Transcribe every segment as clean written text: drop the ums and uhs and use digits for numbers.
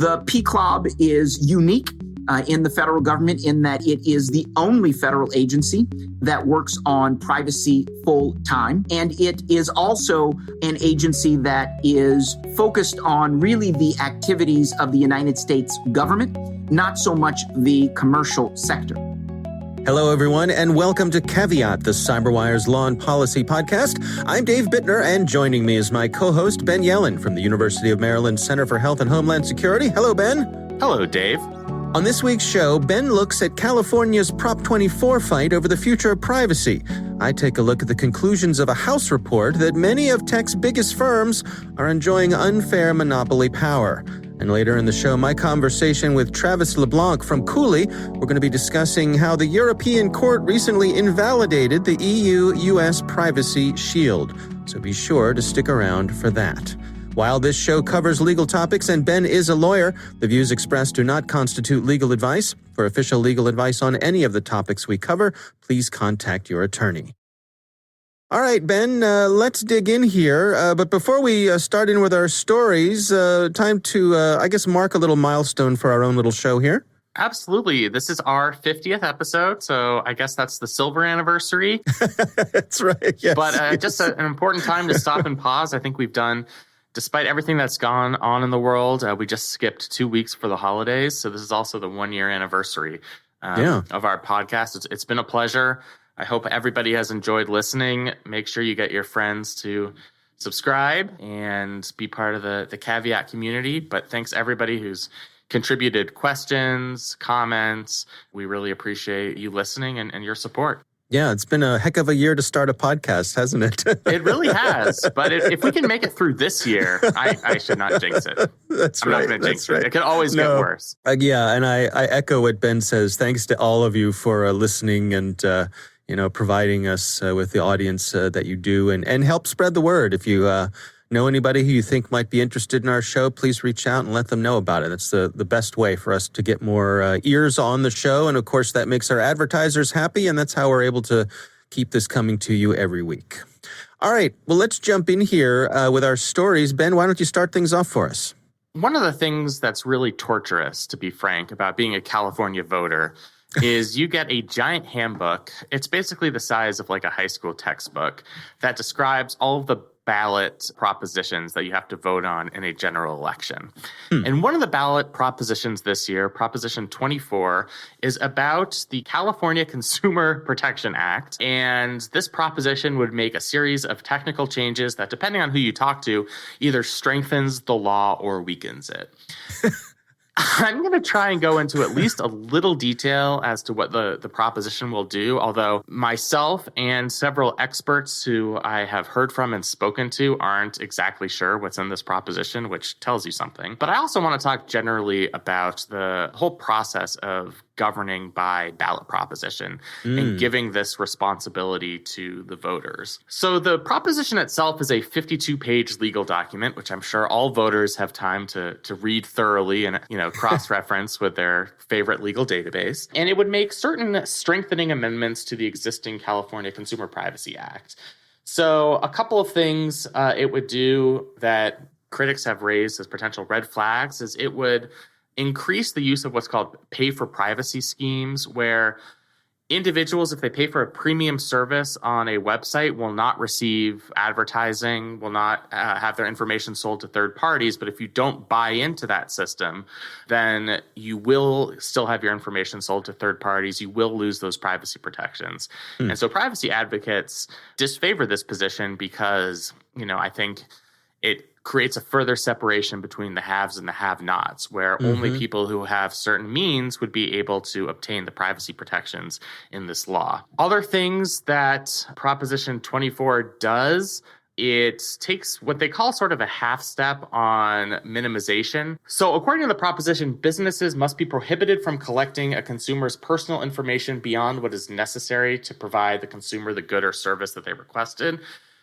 The PCLOB is unique in the federal government in that it is the only federal agency that works on privacy full time. And it is also an agency that is focused on really the activities of the United States government, not so much the commercial sector. Hello, everyone, and welcome to Caveat, the CyberWire's Law and Policy podcast. I'm Dave Bittner, and joining me is my co-host, Ben Yellen from the University of Maryland Center for Health and Homeland Security. Hello, Ben. Hello, Dave. On this week's show, Ben looks at California's Prop 24 fight over the future of privacy. I take a look at the conclusions of a House report that many of tech's biggest firms are enjoying unfair monopoly power. And later in the show, my conversation with Travis Leblanc from Cooley, we're going to be discussing how the European Court recently invalidated the EU-US Privacy Shield. So be sure to stick around for that. While this show covers legal topics and Ben is a lawyer, the views expressed do not constitute legal advice. For official legal advice on any of the topics we cover, please contact your attorney. All right, Ben, let's dig in here. But before we start in with our stories, time to, mark a little milestone for our own little show here. Absolutely. This is our 50th episode, so I guess that's the silver anniversary. That's right, yes. But just an important time to stop and pause. I think we've done, despite everything that's gone on in the world, we just skipped 2 weeks for the holidays. So this is also the 1-year anniversary of our podcast. It's been a pleasure. I hope everybody has enjoyed listening. Make sure you get your friends to subscribe and be part of the Caveat community. But thanks everybody who's contributed questions, comments. We really appreciate you listening and your support. Yeah, it's been a heck of a year to start a podcast, hasn't it? It really has. But if we can make it through this year, I should not jinx it. That's I'm right. not going to jinx it. It could always get worse. And I echo what Ben says. Thanks to all of you for listening and providing us with the audience that you do and help spread the word. If you know anybody who you think might be interested in our show, please reach out and let them know about it. That's the best way for us to get more ears on the show. And of course, that makes our advertisers happy. And that's how we're able to keep this coming to you every week. All right. Well, let's jump in here with our stories. Ben, why don't you start things off for us? One of the things that's really torturous, to be frank, about being a California voter is you get a giant handbook. It's basically the size of like a high school textbook that describes all of the ballot propositions that you have to vote on in a general election. And one of the ballot propositions this year, Proposition 24, is about the California Consumer Protection Act. And this proposition would make a series of technical changes that, depending on who you talk to, either strengthens the law or weakens it. I'm going to try and go into at least a little detail as to what the proposition will do, although myself and several experts who I have heard from and spoken to aren't exactly sure what's in this proposition, which tells you something. But I also want to talk generally about the whole process of governing by ballot proposition and giving this responsibility to the voters. So the proposition itself is a 52-page legal document, which I'm sure all voters have time to read thoroughly and cross-reference with their favorite legal database. And it would make certain strengthening amendments to the existing California Consumer Privacy Act. So a couple of things it would do that critics have raised as potential red flags is it would increase the use of what's called pay-for-privacy schemes, where individuals, if they pay for a premium service on a website, will not receive advertising, will not have their information sold to third parties. But if you don't buy into that system, then you will still have your information sold to third parties. You will lose those privacy protections. And so privacy advocates disfavor this position because, I think it creates a further separation between the haves and the have-nots, where only people who have certain means would be able to obtain the privacy protections in this law. Other things that Proposition 24 does, it takes what they call sort of a half step on minimization. So according to the proposition, businesses must be prohibited from collecting a consumer's personal information beyond what is necessary to provide the consumer the good or service that they requested.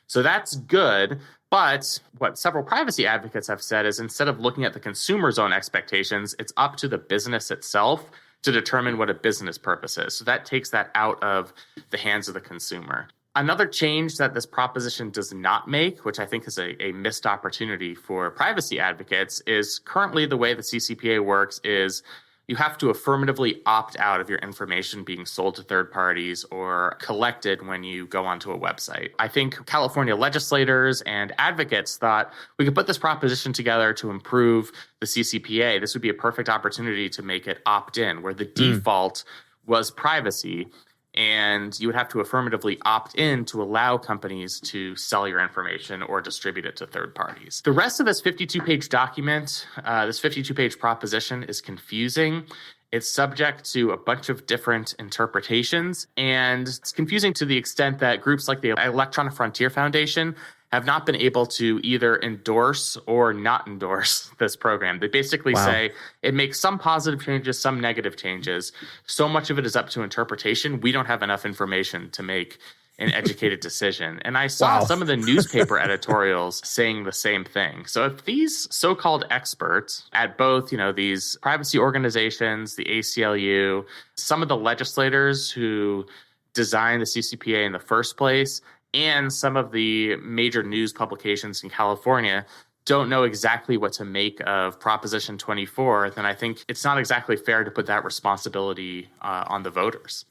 So that's good. But what several privacy advocates have said is instead of looking at the consumer's own expectations, it's up to the business itself to determine what a business purpose is. So that takes that out of the hands of the consumer. Another change that this proposition does not make, which I think is a missed opportunity for privacy advocates, is currently the way the CCPA works is you have to affirmatively opt out of your information being sold to third parties or collected when you go onto a website. I think California legislators and advocates thought we could put this proposition together to improve the CCPA. This would be a perfect opportunity to make it opt-in, where the default was privacy. And you would have to affirmatively opt in to allow companies to sell your information or distribute it to third parties. The rest of this 52-page document, this 52-page proposition is confusing. It's subject to a bunch of different interpretations, and it's confusing to the extent that groups like the Electronic Frontier Foundation have not been able to either endorse or not endorse this program. They basically say it makes some positive changes, some negative changes. So much of it is up to interpretation. We don't have enough information to make an educated decision. And I saw some of the newspaper editorials saying the same thing. So if these so-called experts at both, these privacy organizations, the ACLU, some of the legislators who designed the CCPA in the first place, and some of the major news publications in California don't know exactly what to make of Proposition 24, then I think it's not exactly fair to put that responsibility on the voters.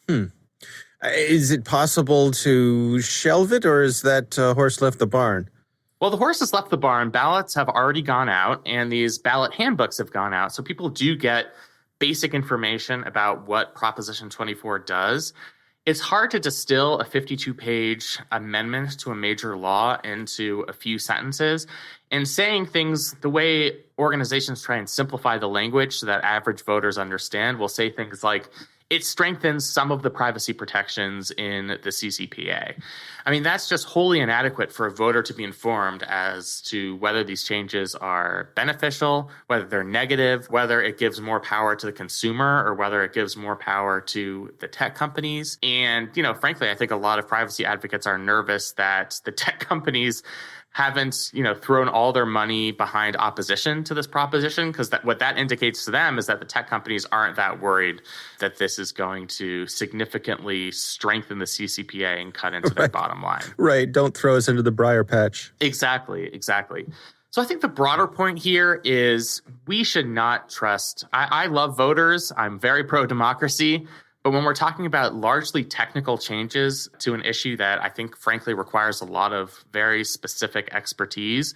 Is it possible to shelve it, or is that horse left the barn? Well, the horse has left the barn. Ballots have already gone out, and these ballot handbooks have gone out. So people do get basic information about what Proposition 24 does. It's hard to distill a 52-page amendment to a major law into a few sentences. And saying things the way organizations try and simplify the language so that average voters understand will say things like, it strengthens some of the privacy protections in the CCPA. I mean, that's just wholly inadequate for a voter to be informed as to whether these changes are beneficial, whether they're negative, whether it gives more power to the consumer, or whether it gives more power to the tech companies. And, frankly, I think a lot of privacy advocates are nervous that the tech companies haven't, thrown all their money behind opposition to this proposition, because what that indicates to them is that the tech companies aren't that worried that this is going to significantly strengthen the CCPA and cut into their bottom line. Right. Don't throw us into the briar patch. Exactly. So I think the broader point here is we should not trust. I love voters. I'm very pro-democracy. But when we're talking about largely technical changes to an issue that I think, frankly, requires a lot of very specific expertise,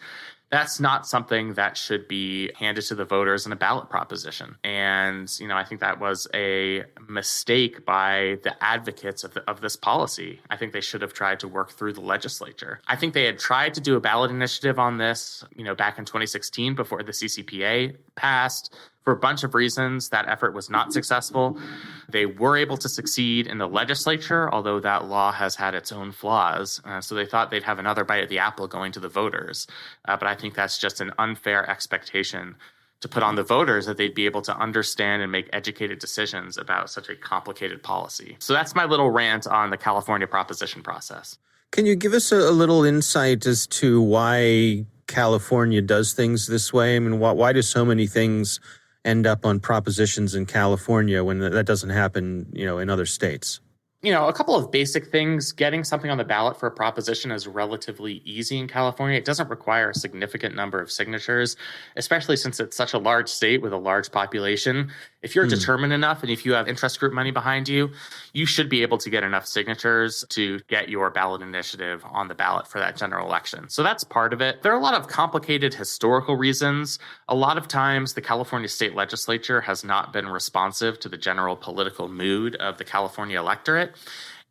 that's not something that should be handed to the voters in a ballot proposition. And, I think that was a mistake by the advocates of this policy. I think they should have tried to work through the legislature. I think they had tried to do a ballot initiative on this, back in 2016 before the CCPA passed. For a bunch of reasons, that effort was not successful. They were able to succeed in the legislature, although that law has had its own flaws. So they thought they'd have another bite at the apple going to the voters. But I think that's just an unfair expectation to put on the voters, that they'd be able to understand and make educated decisions about such a complicated policy. So that's my little rant on the California proposition process. Can you give us a little insight as to why California does things this way? I mean, why do so many things end up on propositions in California when that doesn't happen, in other states? A couple of basic things. Getting something on the ballot for a proposition is relatively easy in California. It doesn't require a significant number of signatures, especially since it's such a large state with a large population. If you're determined enough and if you have interest group money behind you, you should be able to get enough signatures to get your ballot initiative on the ballot for that general election. So that's part of it. There are a lot of complicated historical reasons. A lot of times the California state legislature has not been responsive to the general political mood of the California electorate.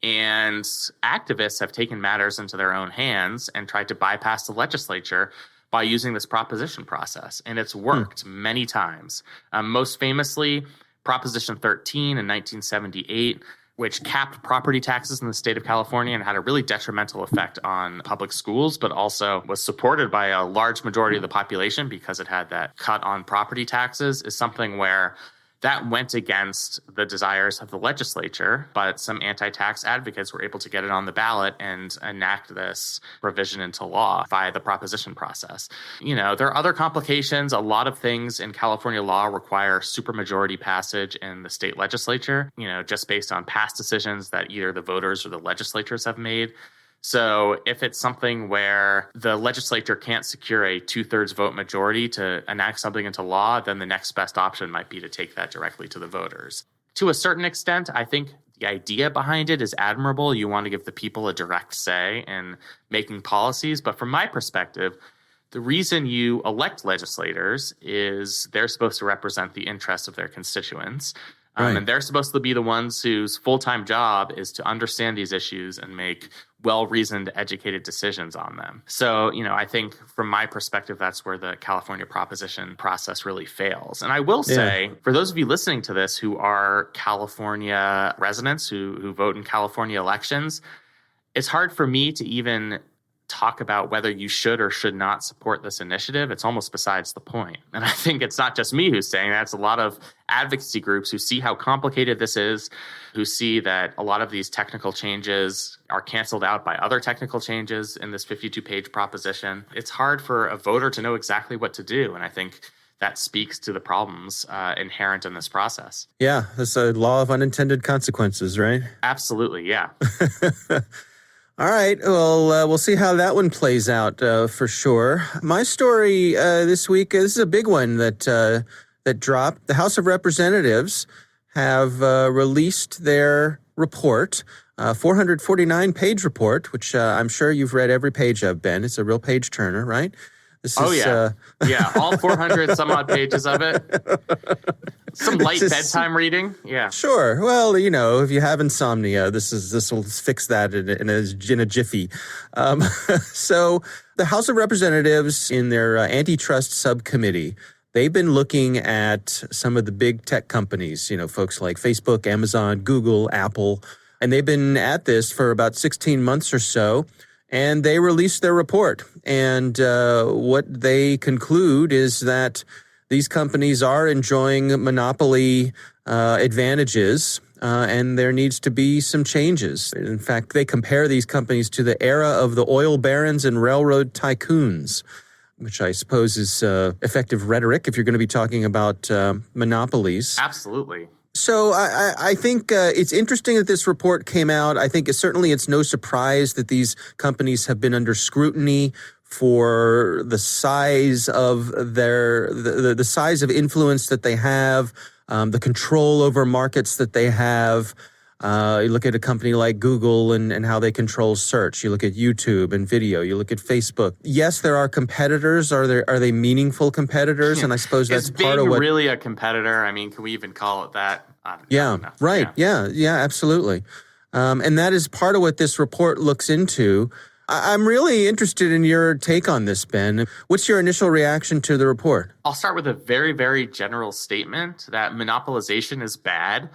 And activists have taken matters into their own hands and tried to bypass the legislature by using this proposition process. And it's worked many times. Most famously, Proposition 13 in 1978, which capped property taxes in the state of California and had a really detrimental effect on public schools, but also was supported by a large majority of the population because it had that cut on property taxes, is something where that went against the desires of the legislature, but some anti-tax advocates were able to get it on the ballot and enact this provision into law via the proposition process. There are other complications. A lot of things in California law require supermajority passage in the state legislature, just based on past decisions that either the voters or the legislatures have made. So if it's something where the legislature can't secure a 2/3 vote majority to enact something into law, then the next best option might be to take that directly to the voters. To a certain extent, I think the idea behind it is admirable. You want to give the people a direct say in making policies. But from my perspective, the reason you elect legislators is they're supposed to represent the interests of their constituents. Right. And they're supposed to be the ones whose full-time job is to understand these issues and make well-reasoned, educated decisions on them. So, I think from my perspective, that's where the California proposition process really fails. And I will say, for those of you listening to this who are California residents who vote in California elections, it's hard for me to even talk about whether you should or should not support this initiative. It's almost besides the point. And I think it's not just me who's saying that. It's a lot of advocacy groups who see how complicated this is, who see that a lot of these technical changes are canceled out by other technical changes in this 52-page proposition. It's hard for a voter to know exactly what to do. And I think that speaks to the problems inherent in this process. Yeah, it's a law of unintended consequences, right? Absolutely, yeah. All right. Well, we'll see how that one plays out for sure. My story this week, this is a big one that dropped. The House of Representatives have released their report, 449-page report, which I'm sure you've read every page of, Ben. It's a real page turner, right? Yeah, all 400 some odd pages of it. Some light bedtime reading. Yeah. Sure. Well, if you have insomnia, this will fix that in a jiffy. So the House of Representatives in their antitrust subcommittee, they've been looking at some of the big tech companies, folks like Facebook, Amazon, Google, Apple, and they've been at this for about 16 months or so. And they released their report. And what they conclude is that these companies are enjoying monopoly advantages, and there needs to be some changes. In fact, they compare these companies to the era of the oil barons and railroad tycoons, which I suppose is effective rhetoric if you're going to be talking about monopolies. Absolutely. So I think it's interesting that this report came out. I think it's no surprise that these companies have been under scrutiny for the size of the size of influence that they have, the control over markets that they have. You look at a company like Google and how they control search. You look at YouTube and video. You look at Facebook. Yes, there are competitors. Are they meaningful competitors? And I suppose that's part of what... Is being really a competitor? I mean, can we even call it that? Yeah, right. Yeah, absolutely. And that is part of what this report looks into. I'm really interested in your take on this, Ben. What's your initial reaction to the report? I'll start with a very, very general statement that monopolization is bad.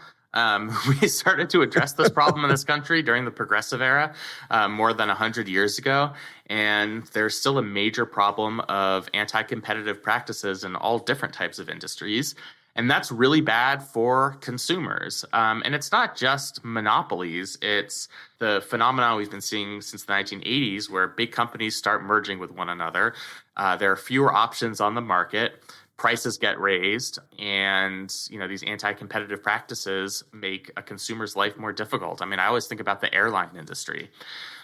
We started to address this problem in this country during the progressive era more than 100 years ago. And there's still a major problem of anti-competitive practices in all different types of industries. And that's really bad for consumers. And it's not just monopolies. It's the phenomenon we've been seeing since the 1980s where big companies start merging with one another. There are fewer options on the market. Prices get raised, and these anti-competitive practices make a consumer's life more difficult. I mean, I always think about the airline industry.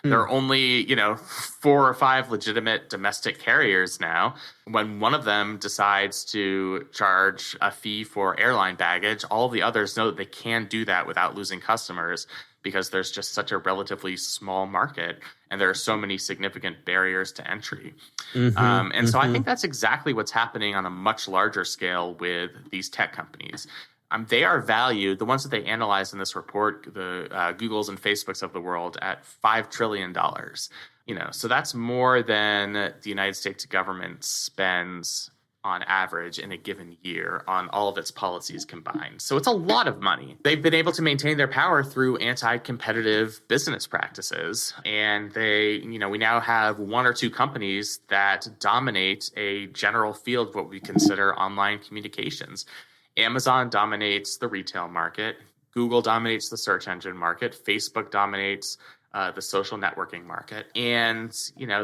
There are only 4 or 5 legitimate domestic carriers now. When one of them decides to charge a fee for airline baggage, all the others know that they can do that without losing customers because there's just such a relatively small market and there are so many significant barriers to entry. So I think that's exactly what's happening on a much larger scale with these tech companies. They are valued, the ones that they analyzed in this report, the Googles and Facebooks of the world, at $5 trillion. So that's more than the United States government spends on average in a given year on all of its policies combined. So it's a lot of money. They've been able to maintain their power through anti-competitive business practices. And we now have 1 or 2 companies that dominate a general field of what we consider online communications. Amazon dominates the retail market. Google dominates the search engine market. Facebook dominates the social networking market. And,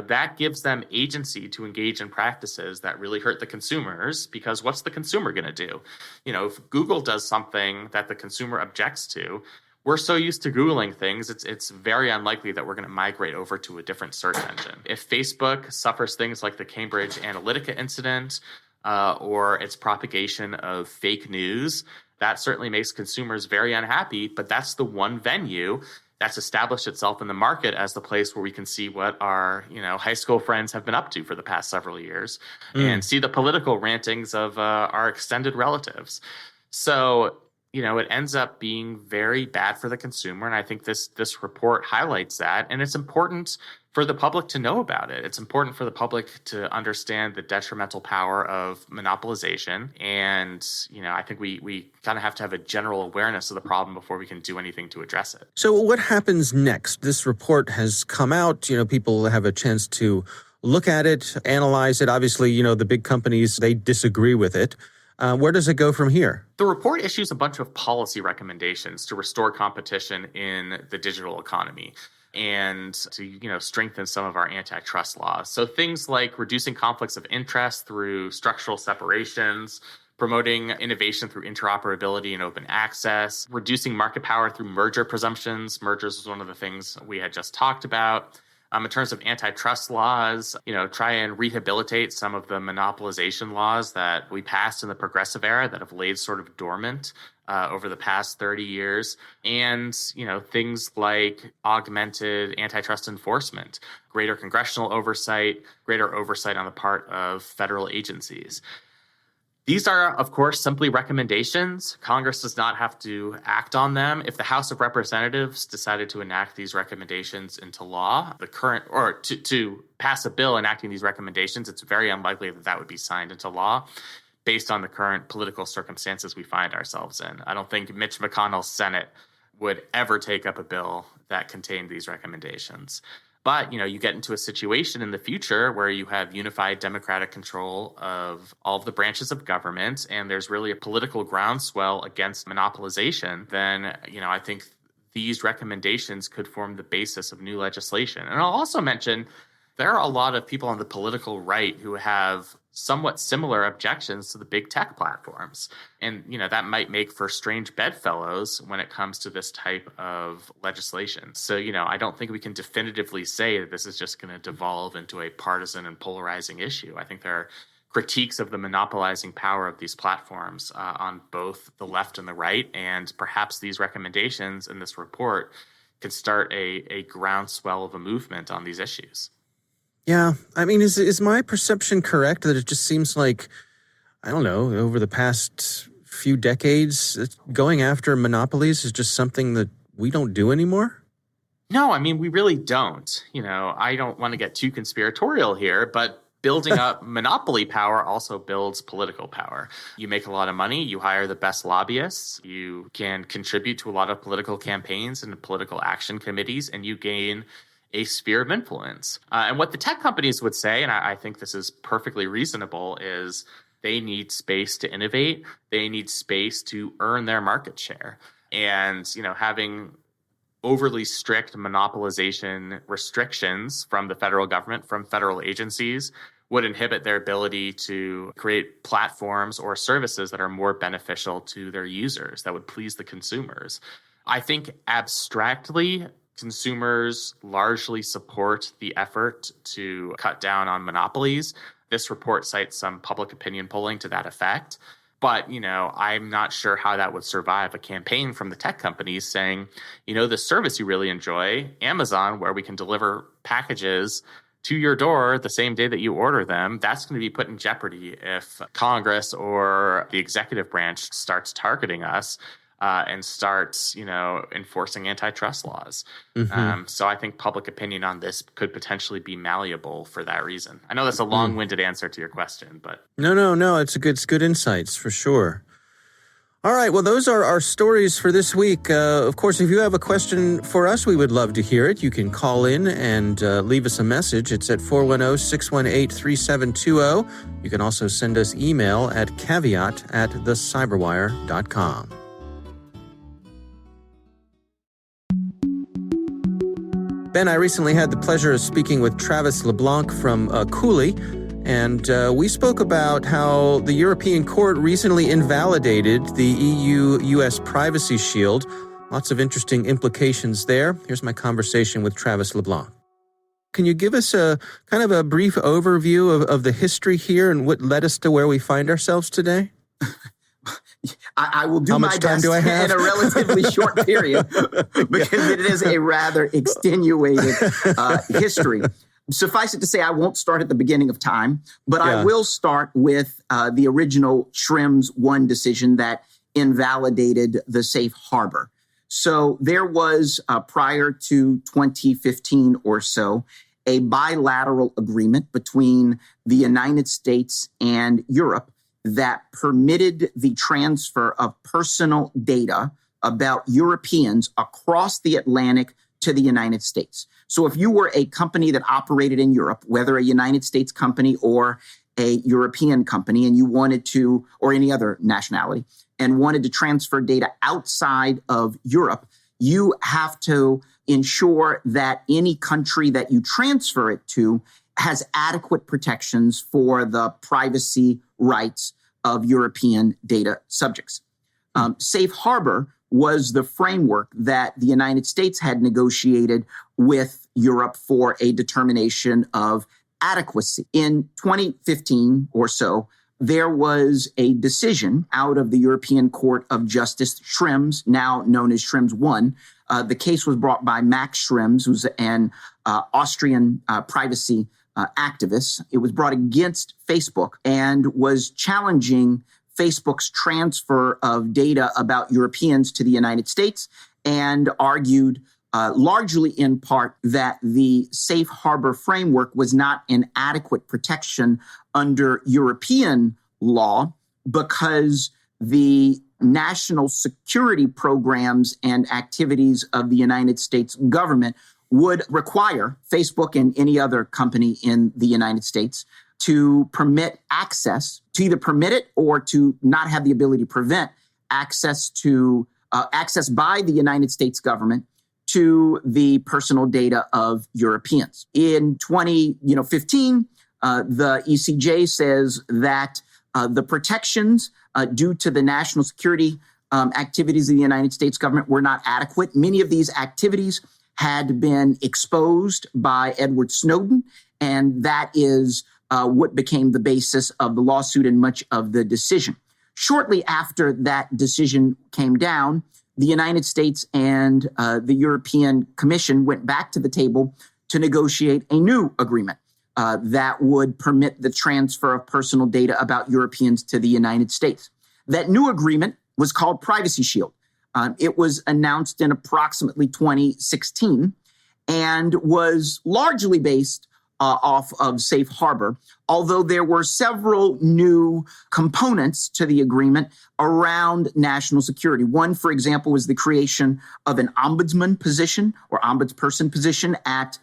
that gives them agency to engage in practices that really hurt the consumers, because what's the consumer going to do? If Google does something that the consumer objects to, we're so used to Googling things, it's very unlikely that we're going to migrate over to a different search engine. If Facebook suffers things like the Cambridge Analytica incident or its propagation of fake news, that certainly makes consumers very unhappy, but that's the one venue that's established itself in the market as the place where we can see what our, high school friends have been up to for the past several years and see the political rantings of our extended relatives. So, it ends up being very bad for the consumer. And I think this report highlights that. And it's important for the public to know about it. It's important for the public to understand the detrimental power of monopolization. And, I think we kind of have to have a general awareness of the problem before we can do anything to address it. So what happens next? This report has come out. People have a chance to look at it, analyze it. Obviously, the big companies, they disagree with it. Where does it go from here? The report issues a bunch of policy recommendations to restore competition in the digital economy and to, strengthen some of our antitrust laws. So things like reducing conflicts of interest through structural separations, promoting innovation through interoperability and open access, reducing market power through merger presumptions. Mergers was one of the things we had just talked about. In terms of antitrust laws, try and rehabilitate some of the monopolization laws that we passed in the progressive era that have laid sort of dormant over the past 30 years. And, things like augmented antitrust enforcement, greater congressional oversight, greater oversight on the part of federal agencies. These are, of course, simply recommendations. Congress does not have to act on them. If the House of Representatives decided to enact these recommendations into law, to pass a bill enacting these recommendations, it's very unlikely that would be signed into law based on the current political circumstances we find ourselves in. I don't think Mitch McConnell's Senate would ever take up a bill that contained these recommendations. But, you get into a situation in the future where you have unified democratic control of all of the branches of government, and there's really a political groundswell against monopolization, then, I think these recommendations could form the basis of new legislation. And I'll also mention there are a lot of people on the political right who have somewhat similar objections to the big tech platforms. And, that might make for strange bedfellows when it comes to this type of legislation. So, I don't think we can definitively say that this is just going to devolve into a partisan and polarizing issue. I think there are critiques of the monopolizing power of these platforms on both the left and the right. And perhaps these recommendations in this report could start a groundswell of a movement on these issues. Yeah. I mean, is my perception correct that it just seems like, I don't know, over the past few decades, going after monopolies is just something that we don't do anymore? No, I mean, we really don't. I don't want to get too conspiratorial here, but building up monopoly power also builds political power. You make a lot of money, you hire the best lobbyists, you can contribute to a lot of political campaigns and political action committees, and you gain a sphere of influence. And what the tech companies would say, and I think this is perfectly reasonable, is they need space to innovate. They need space to earn their market share. And, having overly strict monopolization restrictions from the federal government, from federal agencies, would inhibit their ability to create platforms or services that are more beneficial to their users, that would please the consumers. I think abstractly, consumers largely support the effort to cut down on monopolies. This report cites some public opinion polling to that effect. But, I'm not sure how that would survive a campaign from the tech companies saying, the service you really enjoy, Amazon, where we can deliver packages to your door the same day that you order them, that's going to be put in jeopardy if Congress or the executive branch starts targeting us. And starts, enforcing antitrust laws. Mm-hmm. So I think public opinion on this could potentially be malleable for that reason. I know that's a long-winded answer to your question, but... No. It's good insights, for sure. All right, well, those are our stories for this week. Of course, if you have a question for us, we would love to hear it. You can call in and leave us a message. It's at 410-618-3720. You can also send us email at caveat@thecyberwire.com. Ben, I recently had the pleasure of speaking with Travis Leblanc from Cooley, and we spoke about how the European Court recently invalidated the EU-US Privacy Shield Lots of interesting implications there. Here's my conversation with Travis Leblanc. Can you give us a kind of a brief overview of the history here and what led us to where we find ourselves today? I will do my best in a relatively short period because it is a rather extenuated history. Suffice it to say, I won't start at the beginning of time, but I will start with the original Schrems 1 decision that invalidated the safe harbor. So there was, prior to 2015 or so, a bilateral agreement between the United States and Europe that permitted the transfer of personal data about Europeans across the Atlantic to the United States. So if you were a company that operated in Europe, whether a United States company or a European company, and you wanted to, or any other nationality, and wanted to transfer data outside of Europe, you have to ensure that any country that you transfer it to has adequate protections for the privacy rights of European data subjects. Safe harbor was the framework that the United States had negotiated with Europe for a determination of adequacy. In 2015 or so, there was a decision out of the European Court of Justice, Schrems, now known as Schrems 1. The case was brought by Max Schrems, who's an Austrian privacy activist. It was brought against Facebook and was challenging Facebook's transfer of data about Europeans to the United States and argued largely in part that the safe harbor framework was not an adequate protection under European law because the national security programs and activities of the United States government would require Facebook and any other company in the United States to permit access, to either permit it or to not have the ability to prevent access to access by the United States government to the personal data of Europeans. In 2015, the ECJ says that the protections due to the national security activities of the United States government were not adequate. Many of these activities had been exposed by Edward Snowden, and that is what became the basis of the lawsuit and much of the decision. Shortly after that decision came down, the United States and the European Commission went back to the table to negotiate a new agreement that would permit the transfer of personal data about Europeans to the United States. That new agreement was called Privacy Shield. It was announced in approximately 2016 and was largely based off of Safe Harbor, although there were several new components to the agreement around national security. One, for example, was the creation of an ombudsman position or ombudsperson position at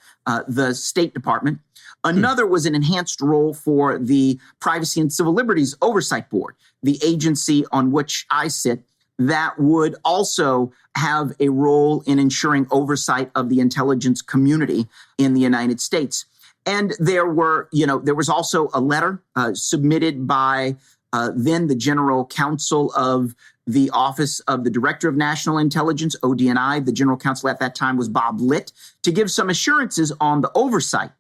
the State Department. Another was an enhanced role for the Privacy and Civil Liberties Oversight Board, the agency on which I sit, that would also have a role in ensuring oversight of the intelligence community in the United States. And there was also a letter submitted by then the General Counsel of the Office of the Director of National Intelligence, ODNI. The General Counsel at that time was Bob Litt, to give some assurances on the oversight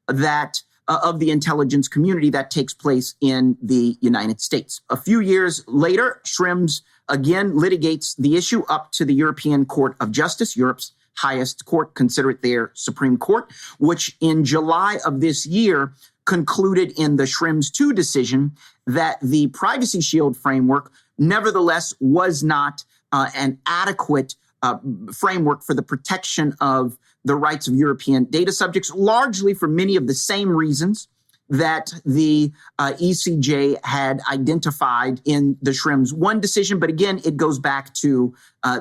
that of the intelligence community that takes place in the United States. A few years later, Schrems again litigates the issue up to the European Court of Justice, Europe's highest court, consider it their Supreme Court, which in July of this year concluded in the Schrems 2 decision that the Privacy Shield framework nevertheless was not an adequate framework for the protection of the rights of European data subjects, largely for many of the same reasons that the ECJ had identified in the Schrems 1 decision. But again, it goes back to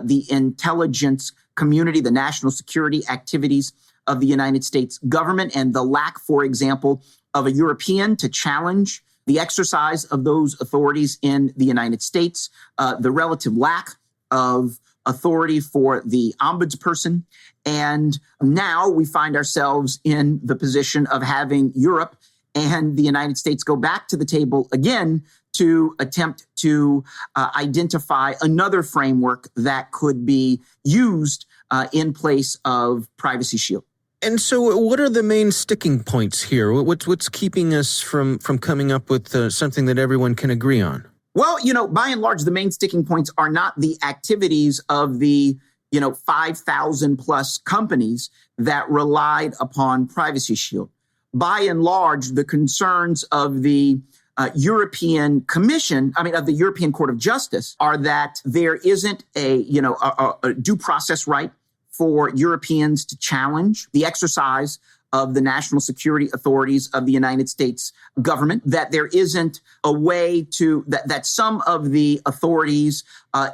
the intelligence community, the national security activities of the United States government, and the lack, for example, of a European to challenge the exercise of those authorities in the United States, the relative lack of authority for the ombudsperson. And now we find ourselves in the position of having Europe and the United States go back to the table again to attempt to identify another framework that could be used in place of Privacy Shield. And so what are the main sticking points here? What's keeping us from coming up with something that everyone can agree on? Well, by and large, the main sticking points are not the activities of the 5,000 plus companies that relied upon Privacy Shield. By and large, the concerns of the European Commission, of the European Court of Justice, are that there isn't a due process right for Europeans to challenge the exercise of the national security authorities of the United States government, that there isn't a way that some of the authorities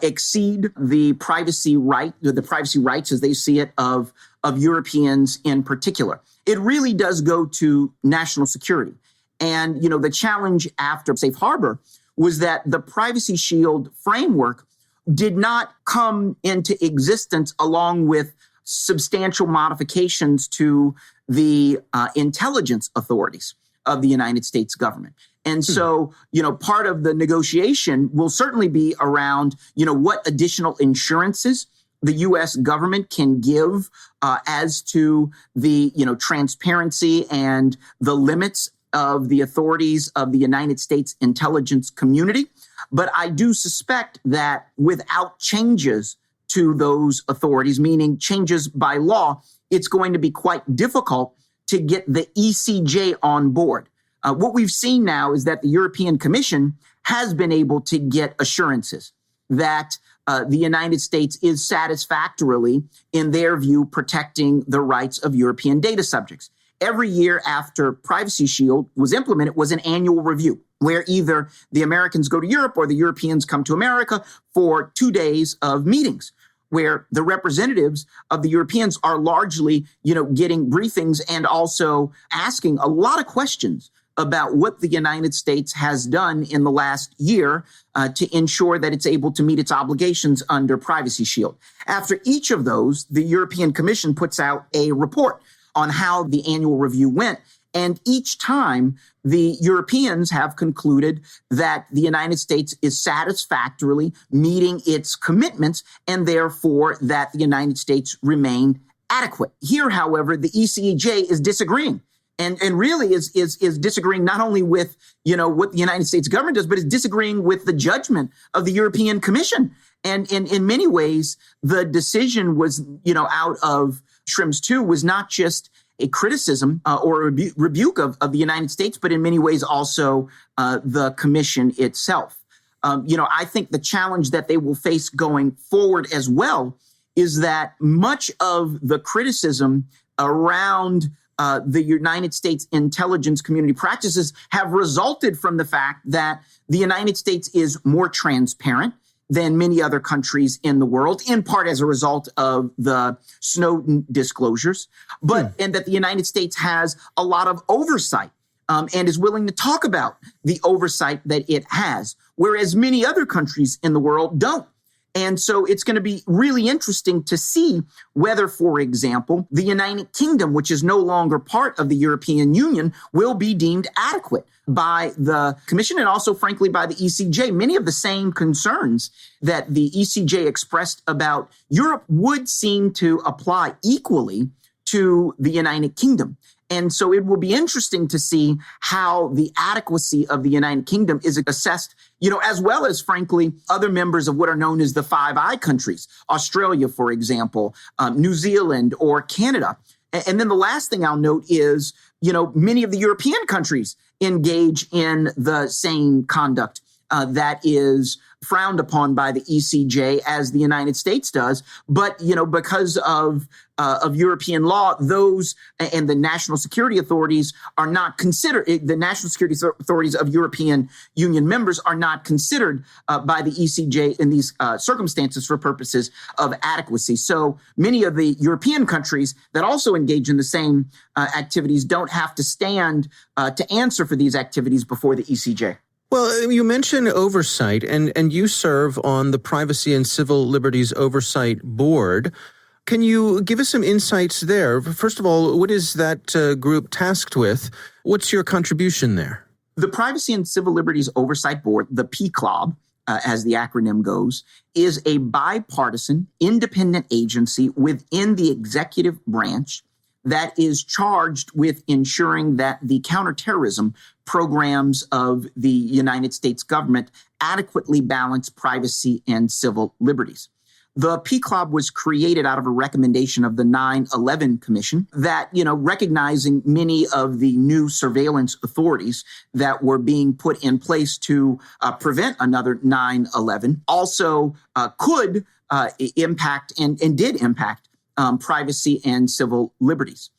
exceed the privacy rights as they see it of Europeans in particular. It really does go to national security. And, the challenge after Safe Harbor was that the Privacy Shield framework did not come into existence along with substantial modifications to the intelligence authorities of the United States government. And so, part of the negotiation will certainly be around, what additional insurances the U.S. government can give as to the, transparency and the limits of the authorities of the United States intelligence community. But I do suspect that without changes to those authorities, meaning changes by law, it's going to be quite difficult to get the ECJ on board. What we've seen now is that the European Commission has been able to get assurances that the United States is satisfactorily, in their view, protecting the rights of European data subjects. Every year after Privacy Shield was implemented was an annual review where either the Americans go to Europe or the Europeans come to America for 2 days of meetings, where the representatives of the Europeans are largely, getting briefings and also asking a lot of questions about what the United States has done in the last year to ensure that it's able to meet its obligations under Privacy Shield. After each of those, the European Commission puts out a report on how the annual review went. And each time, the Europeans have concluded that the United States is satisfactorily meeting its commitments and therefore that the United States remained adequate. Here, however, the ECJ is disagreeing and really is disagreeing not only with, what the United States government does, but is disagreeing with the judgment of the European Commission. And in many ways, the decision was, out of Schrems 2 was not just a criticism or a rebuke of the United States, but in many ways also the commission itself. I think the challenge that they will face going forward as well is that much of the criticism around the United States intelligence community practices have resulted from the fact that the United States is more transparent than many other countries in the world, in part as a result of the Snowden disclosures, and that the United States has a lot of oversight and is willing to talk about the oversight that it has, whereas many other countries in the world don't. And so it's going to be really interesting to see whether, for example, the United Kingdom, which is no longer part of the European Union, will be deemed adequate by the Commission and also, frankly, by the ECJ. Many of the same concerns that the ECJ expressed about Europe would seem to apply equally to the United Kingdom. And so it will be interesting to see how the adequacy of the United Kingdom is assessed, as well as, frankly, other members of what are known as the Five Eyes countries, Australia, for example, New Zealand or Canada. And then the last thing I'll note is, many of the European countries engage in the same conduct that is frowned upon by the ECJ as the United States does. But, because of European law, those and the national security authorities are not considered, the national security authorities of European Union members are not considered by the ECJ in these circumstances for purposes of adequacy. So many of the European countries that also engage in the same activities don't have to stand to answer for these activities before the ECJ. Well, you mentioned oversight, and you serve on the Privacy and Civil Liberties Oversight Board. Can you give us some insights there? First of all, what is that group tasked with? What's your contribution there? The Privacy and Civil Liberties Oversight Board, the PCLOB, as the acronym goes, is a bipartisan, independent agency within the executive branch that is charged with ensuring that the counterterrorism programs of the United States government adequately balance privacy and civil liberties. The PCLOB was created out of a recommendation of the 9/11 Commission that, recognizing many of the new surveillance authorities that were being put in place to prevent another 9/11 also could impact and did impact privacy and civil liberties.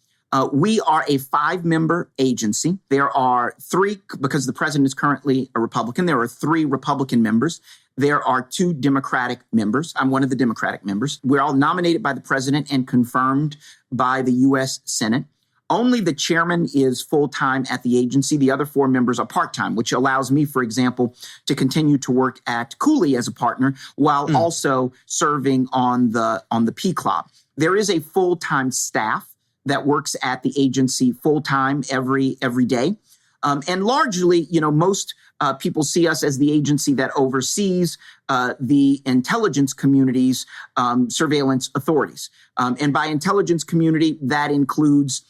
We are a 5-member agency. There are 3, because the president is currently a Republican, there are 3 Republican members. There are 2 Democratic members. I'm one of the Democratic members. We're all nominated by the president and confirmed by the U.S. Senate. Only the chairman is full-time at the agency. The other 4 members are part-time, which allows me, for example, to continue to work at Cooley as a partner while also serving on the PCLOB. There is a full-time staff that works at the agency full-time every day. And largely, most people see us as the agency that oversees the intelligence community's surveillance authorities. And by intelligence community, that includes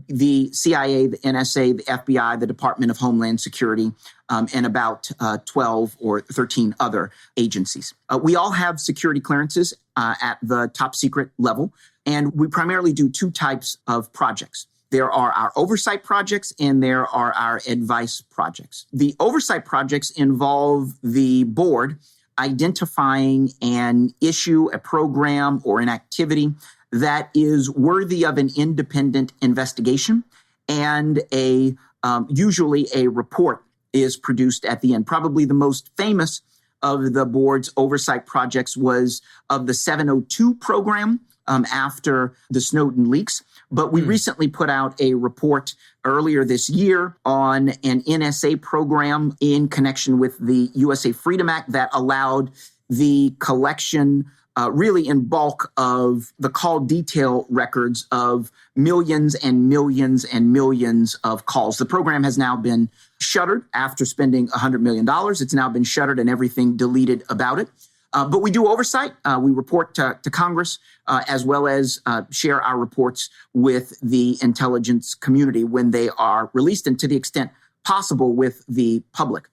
the CIA, the NSA, the FBI, the Department of Homeland Security, and about 12 or 13 other agencies. We all have security clearances at the top secret level, and we primarily do 2 types of projects. There are our oversight projects and there are our advice projects. The oversight projects involve the board identifying an issue, a program, or an activity that is worthy of an independent investigation, and usually a report is produced at the end. Probably the most famous of the board's oversight projects was of the 702 program after the Snowden leaks. But we recently put out a report earlier this year on an NSA program in connection with the USA Freedom Act that allowed the collection really in bulk of the call detail records of millions and millions and millions of calls. The program has now been shuttered after spending $100 million. It's now been shuttered and everything deleted about it. But we do oversight. We report to Congress as well as share our reports with the intelligence community when they are released and to the extent possible with the public.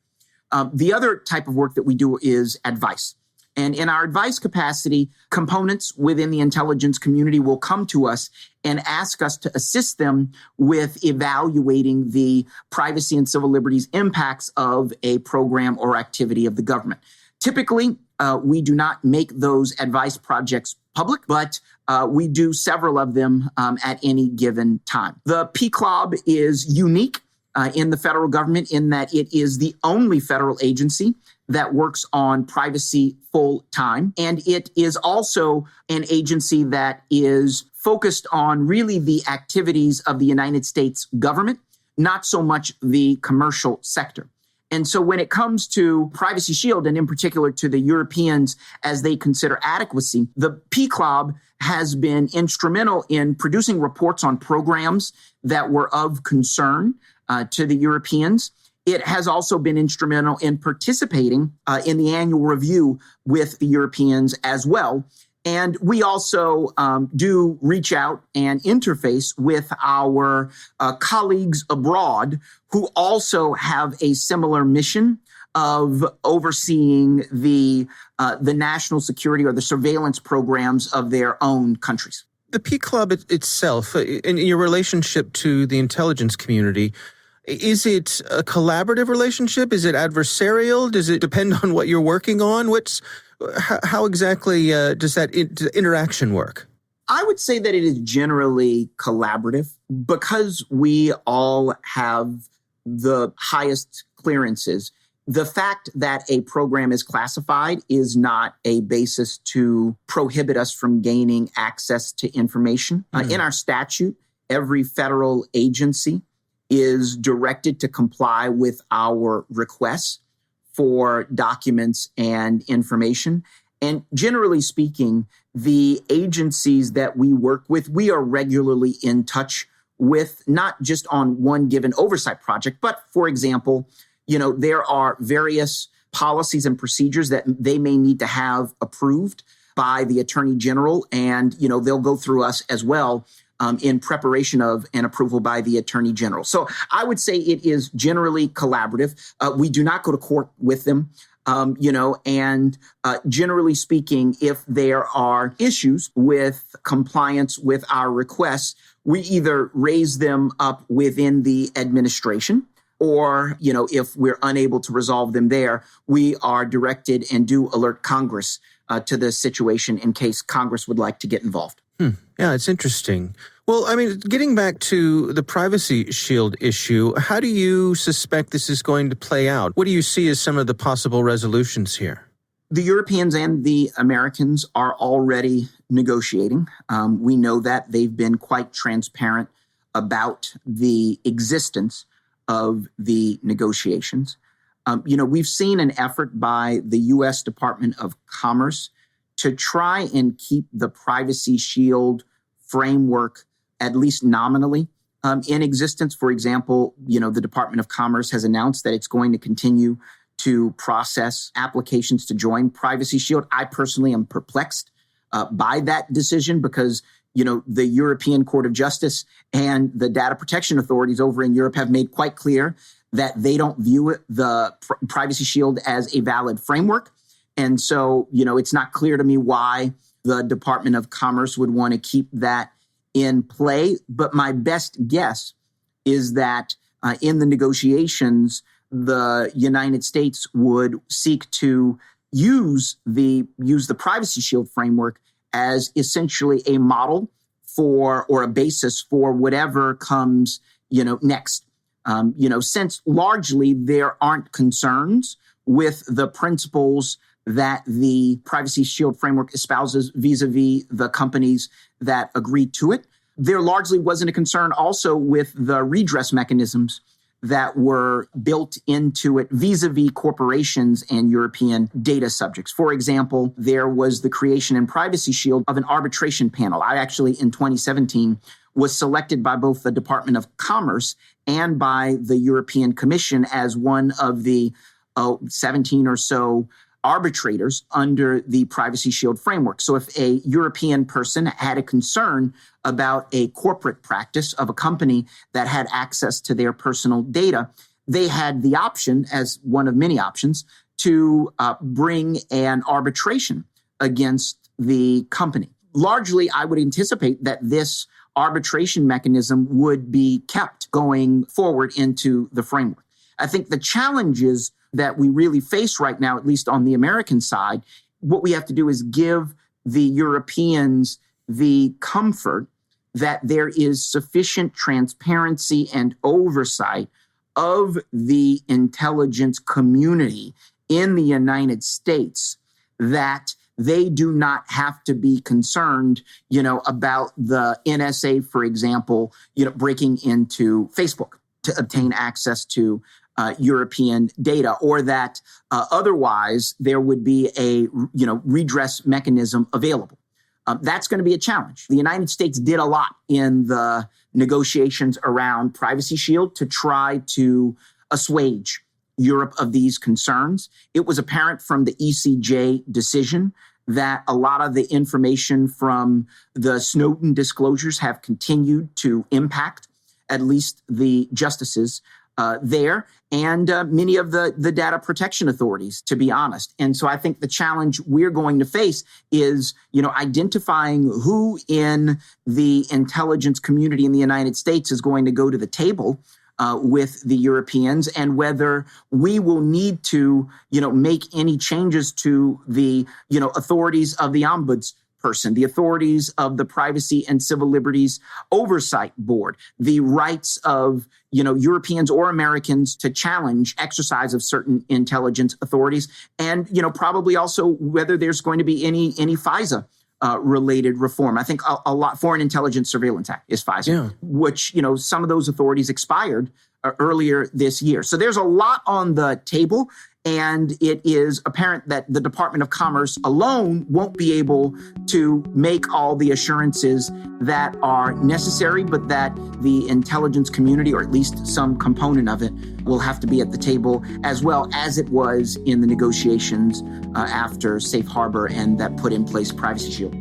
The other type of work that we do is advice. And in our advice capacity, components within the intelligence community will come to us and ask us to assist them with evaluating the privacy and civil liberties impacts of a program or activity of the government. Typically, we do not make those advice projects public, but we do several of them at any given time. The PCLOB is unique in the federal government in that it is the only federal agency that works on privacy full time. And it is also an agency that is focused on really the activities of the United States government, not so much the commercial sector. And so when it comes to Privacy Shield, and in particular to the Europeans as they consider adequacy, the PCLOB has been instrumental in producing reports on programs that were of concern to the Europeans. It has also been instrumental in participating in the annual review with the Europeans as well. And we also do reach out and interface with our colleagues abroad who also have a similar mission of overseeing the national security or the surveillance programs of their own countries. The PCLOB itself, in your relationship to the intelligence community, is it a collaborative relationship? Is it adversarial? Does it depend on what you're working on? How exactly does that interaction work? I would say that it is generally collaborative because we all have the highest clearances. The fact that a program is classified is not a basis to prohibit us from gaining access to information. In our statute, every federal agency is directed to comply with our requests for documents and information. And generally speaking, the agencies that we work with, we are regularly in touch with not just on one given oversight project, but for example, there are various policies and procedures that they may need to have approved by the Attorney General, and they'll go through us as well in preparation of an approval by the Attorney General. So I would say it is generally collaborative. We do not go to court with them, and generally speaking, if there are issues with compliance with our requests, we either raise them up within the administration, or, if we're unable to resolve them there, we are directed and do alert Congress to the situation in case Congress would like to get involved. Yeah, it's interesting. Well, getting back to the Privacy Shield issue, how do you suspect this is going to play out? What do you see as some of the possible resolutions here? The Europeans and the Americans are already negotiating. We know that they've been quite transparent about the existence of the negotiations. We've seen an effort by the U.S. Department of Commerce to try and keep the Privacy Shield framework, at least nominally, in existence. For example, the Department of Commerce has announced that it's going to continue to process applications to join Privacy Shield. I personally am perplexed by that decision because the European Court of Justice and the data protection authorities over in Europe have made quite clear that they don't view the Privacy Shield as a valid framework. And so, it's not clear to me why the Department of Commerce would want to keep that in play. But my best guess is that in the negotiations, the United States would seek to use the Privacy Shield framework as essentially a model for or a basis for whatever comes, next. Since largely there aren't concerns with the principles that the Privacy Shield framework espouses vis-a-vis the companies that agree to it, there largely wasn't a concern also with the redress mechanisms that were built into it vis-a-vis corporations and European data subjects. For example, there was the creation in Privacy Shield of an arbitration panel. I actually, in 2017, was selected by both the Department of Commerce and by the European Commission as one of the 17 or so arbitrators under the Privacy Shield framework. So if a European person had a concern about a corporate practice of a company that had access to their personal data, they had the option, as one of many options, to bring an arbitration against the company. Largely, I would anticipate that this arbitration mechanism would be kept going forward into the framework. I think the challenges that we really face right now, at least on the American side, what we have to do is give the Europeans the comfort that there is sufficient transparency and oversight of the intelligence community in the United States that they do not have to be concerned, about the NSA, for example, breaking into Facebook to obtain access to European data, or that otherwise there would be a redress mechanism available. That's going to be a challenge. The United States did a lot in the negotiations around Privacy Shield to try to assuage Europe of these concerns. It was apparent from the ECJ decision that a lot of the information from the Snowden disclosures have continued to impact at least the justices there and many of the data protection authorities, to be honest. And so I think the challenge we're going to face is, identifying who in the intelligence community in the United States is going to go to the table with the Europeans, and whether we will need to, make any changes to the, authorities of the ombudsperson, the authorities of the Privacy and Civil Liberties Oversight Board, the rights of, Europeans or Americans to challenge exercise of certain intelligence authorities, and, probably also whether there's going to be any FISA related reform. I think a lot, Foreign Intelligence Surveillance Act is FISA, which, some of those authorities expired earlier this year. So there's a lot on the table. And it is apparent that the Department of Commerce alone won't be able to make all the assurances that are necessary, but that the intelligence community, or at least some component of it, will have to be at the table, as well as it was in the negotiations after Safe Harbor and that put in place Privacy Shield.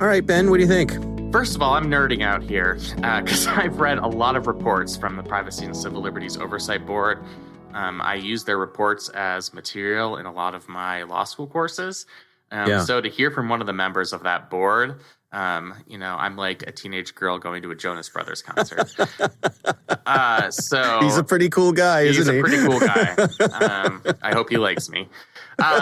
All right, Ben, what do you think? First of all, I'm nerding out here because I've read a lot of reports from the Privacy and Civil Liberties Oversight Board. I use their reports as material in a lot of my law school courses. So to hear from one of the members of that board, I'm like a teenage girl going to a Jonas Brothers concert. So he's a pretty cool guy, isn't he? He's a pretty cool guy. I hope he likes me.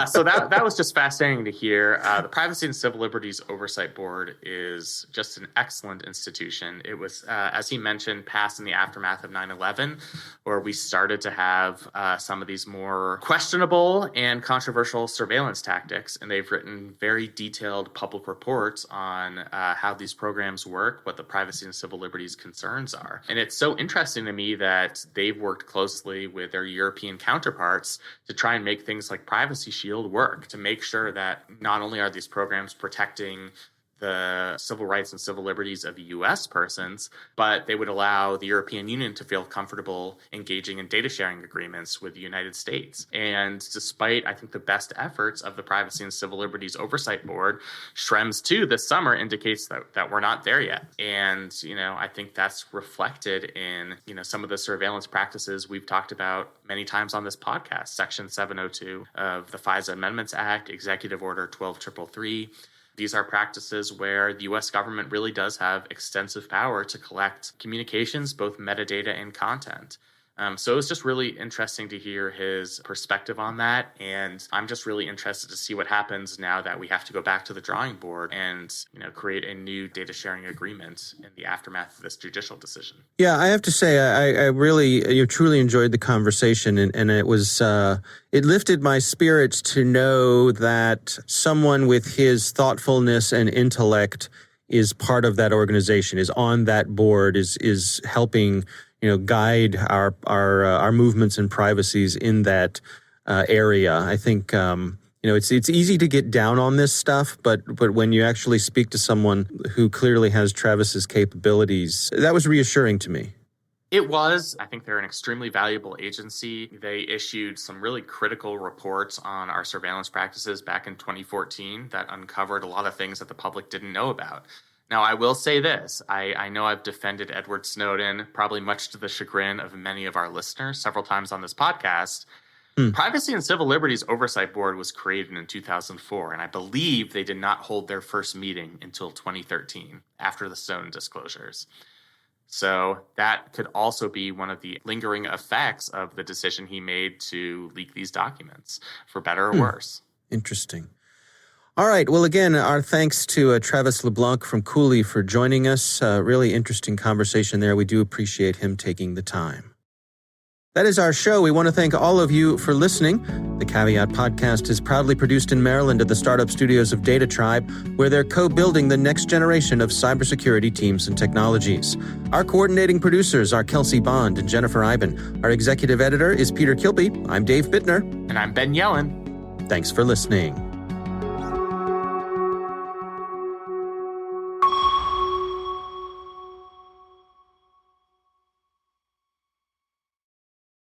So that was just fascinating to hear. The Privacy and Civil Liberties Oversight Board is just an excellent institution. It was, as he mentioned, passed in the aftermath of 9/11, where we started to have some of these more questionable and controversial surveillance tactics. And they've written very detailed public reports on how these programs work, what the privacy and civil liberties concerns are. And it's so interesting to me that they've worked closely with their European counterparts to try and make things like Privacy Shield work, to make sure that not only are these programs protecting the civil rights and civil liberties of U.S. persons, but they would allow the European Union to feel comfortable engaging in data sharing agreements with the United States. And despite, I think, the best efforts of the Privacy and Civil Liberties Oversight Board, Schrems 2 this summer indicates that we're not there yet. And, I think that's reflected in, some of the surveillance practices we've talked about many times on this podcast. Section 702 of the FISA Amendments Act, Executive Order 12333. These are practices where the U.S. government really does have extensive power to collect communications, both metadata and content. So it was just really interesting to hear his perspective on that. And I'm just really interested to see what happens now that we have to go back to the drawing board and, create a new data sharing agreement in the aftermath of this judicial decision. Yeah, I have to say, I truly enjoyed the conversation, and it was, it lifted my spirits to know that someone with his thoughtfulness and intellect is part of that organization, is on that board, is helping guide our movements and privacies in that area. I think it's easy to get down on this stuff, but when you actually speak to someone who clearly has Travis's capabilities, that was reassuring to me. It was. I think they're an extremely valuable agency. They issued some really critical reports on our surveillance practices back in 2014 that uncovered a lot of things that the public didn't know about. Now, I will say this. I know I've defended Edward Snowden, probably much to the chagrin of many of our listeners, several times on this podcast. Privacy and Civil Liberties Oversight Board was created in 2004, and I believe they did not hold their first meeting until 2013, after the Snowden disclosures. So that could also be one of the lingering effects of the decision he made to leak these documents, for better or worse. Interesting. All right. Well, again, our thanks to Travis Leblanc from Cooley for joining us. Really interesting conversation there. We do appreciate him taking the time. That is our show. We want to thank all of you for listening. The Caveat podcast is proudly produced in Maryland at the startup studios of Data Tribe, where they're co-building the next generation of cybersecurity teams and technologies. Our coordinating producers are Kelsey Bond and Jennifer Iben. Our executive editor is Peter Kilby. I'm Dave Bittner. And I'm Ben Yellen. Thanks for listening.